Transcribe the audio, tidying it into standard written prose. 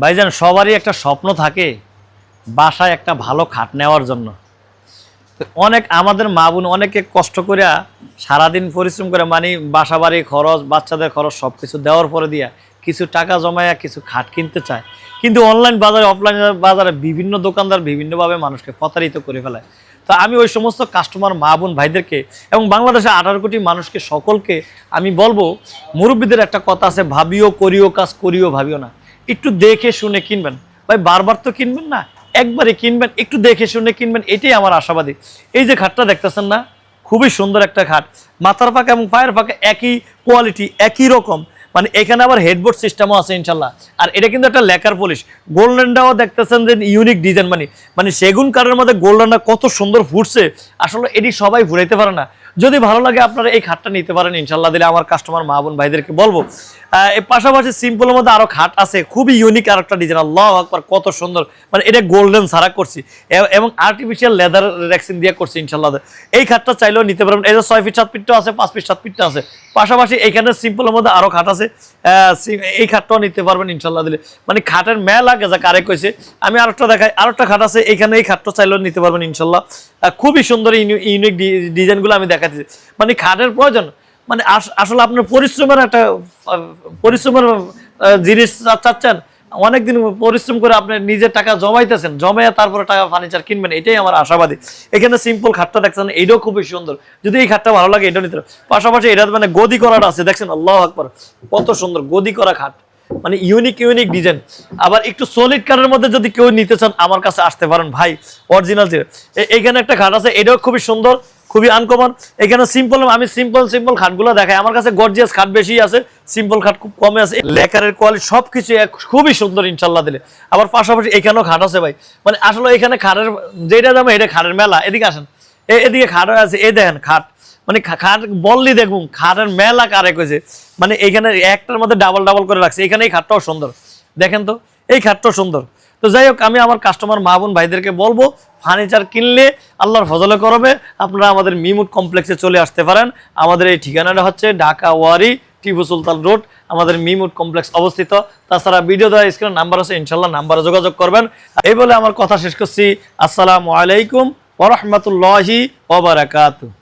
ভাইজান সবারই একটা স্বপ্ন থাকে বাসায় একটা ভালো খাট নেওয়ার জন্য। অনেক আমাদের মা বোন অনেকে কষ্ট করে সারাদিন পরিশ্রম করে মানে বাসা বাড়ি খরচ বাচ্চাদের খরচ সব কিছু দেওয়ার পরে দিয়া কিছু টাকা জমায়া কিছু খাট কিনতে চায়, কিন্তু অনলাইন বাজারে অফলাইন বাজারে বিভিন্ন দোকানদার বিভিন্নভাবে মানুষকে প্রতারিত করে ফেলায়। তো আমি ওই সমস্ত কাস্টমার মা বোন ভাইদেরকে এবং বাংলাদেশে 18 কোটি মানুষকে সকলকে আমি বলবো, মুরব্বীদের একটা কথা আছে, ভাবিও করিও কাজ করিও ভাবিও না। একটু দেখে শুনে কিনবেন ভাই, বারবার তো কিনবেন না, একবারে কিনবেন, একটু দেখে শুনে কিনবেন, এটাই আমার আশাবাদী। এই যে খাটটা দেখতেছেন না, খুবই সুন্দর একটা খাট, মাথার ফাঁকা এবং পায়ের ফাঁকা একই কোয়ালিটি একই রকম, মানে এখানে আবার হেডবোর্ড সিস্টেমও আছে ইনশাল্লাহ। আর এটা কিন্তু একটা লেকার পলিশ, গোল্ডেনটাও দেখতেছেন যে ইউনিক ডিজাইন, মানে সেগুন কাঠের মধ্যে গোল্ডেনটা কত সুন্দর ফুটছে, আসলে এটি সবাই ঘুরাইতে পারে না। যদি ভালো লাগে আপনারা এই খাটটা নিতে পারেন ইনশাল্লাহ, দিলে আমার কাস্টমার মা বোন ভাইদেরকে বলবো। এর পাশাপাশি সিম্পলের মধ্যে আরো খাট আছে, খুবই ইউনিক আর একটা ডিজাইন, আল্লাহু আকবার কত সুন্দর, মানে এটা গোল্ডেন সারা করছি এবং আর্টিফিশিয়াল লেদার রেক্সিন দিয়ে করছি ইনশাল্লাহ। এই খাটটা চাইলেও নিতে পারবেন, এই যে 6 ফিট 7 ফিটটা আছে, 5 ফিট 7 ফিটটা আছে। পাশাপাশি এখানে সিম্পলের মধ্যে আরো খাট আছে, এই খাটটাও নিতে পারবেন ইনশাল্লাহ দিলে, মানে খাটের মেলা গেজা কারে কইছে। আমি আরেকটা দেখাই, আরেকটা খাট আছে এখানে, এই খাটটা চাইলেও নিতে পারবেন ইনশাল্লাহ। খুবই সুন্দর ইউনিক ডিজাইনগুলো আমি দেখাচ্ছি, মানে খাটের প্রয়োজন, মানে আসলে আপনার পরিশ্রমের একটা পরিশ্রমের জিনিস চাচ্ছেন, অনেকদিন পরিশ্রম করে আপনি নিজের টাকা জমাইতেছেন, জমাইয়া তারপরে টাকা ফার্নিচার কিনবেন, এটাই আমার আশাবাদী। এখানে সিম্পল খাটটা দেখছেন, এইটাও খুবই সুন্দর, যদি এই খাটটা ভালো লাগে এটাও নিতে হবে। পাশাপাশি এটা মানে গদি করাটা আছে, দেখছেন আল্লাহু আকবার কত সুন্দর গদি করা খাট, মানে ইউনিক ডিজাইন। আবার একটু সলিড কাঠের মধ্যে যদি কেউ নিতে চান আমার কাছে আসতে পারেন ভাই, অরিজিনাল। এইখানে একটা খাট আছে, এটাও খুবই সুন্দর, খুবই আনকমন। এখানে সিম্পল, আমি সিম্পল খাটগুলো দেখাই, আমার কাছে গর্জিয়াস খাট বেশি আছে, সিম্পল খাট খুব কমে আছে। লেকারের কোয়ালিটি সবকিছু খুবই সুন্দর ইনশাল্লাহ দিলে। আবার পাশাপাশি এখানেও খাট আছে ভাই, মানে আসলে এখানে খাটের যেটা দাম এটা খাটের মেলা। এদিকে আসেন, এদিকে খাট আছে, এই দেখেন খাট, মানে খাট বললি দেখুন খাটের মেলা কারে কইছে, মানে এখানে একটার মধ্যে ডাবল ডাবল করে রাখছে। এখানে এই খাটটাও সুন্দর, দেখেন তো এই খাটটাও সুন্দর। তো যাই হোক, আমি আমার কাস্টমার মা বোন ভাইদেরকে বলবো, ফার্নিচার কিনলে আল্লাহর ফজলে করবে আপনারা আমাদের মিমুড কমপ্লেক্সে চলে আসতে পারেন। আমাদের এই ঠিকানাটা হচ্ছে ঢাকা ওয়ারি টিপু সুলতান রোড, আমাদের মিমুড কমপ্লেক্স অবস্থিত। তাছাড়া ভিডিও দেওয়া স্ক্রিনে নাম্বার আছে, ইনশাল্লাহ নাম্বারে যোগাযোগ করবেন। এই বলে আমার কথা শেষ করছি। আসসালামু আলাইকুম ওয়া রাহমাতুল্লাহি ওয়া বারাকাতুহু।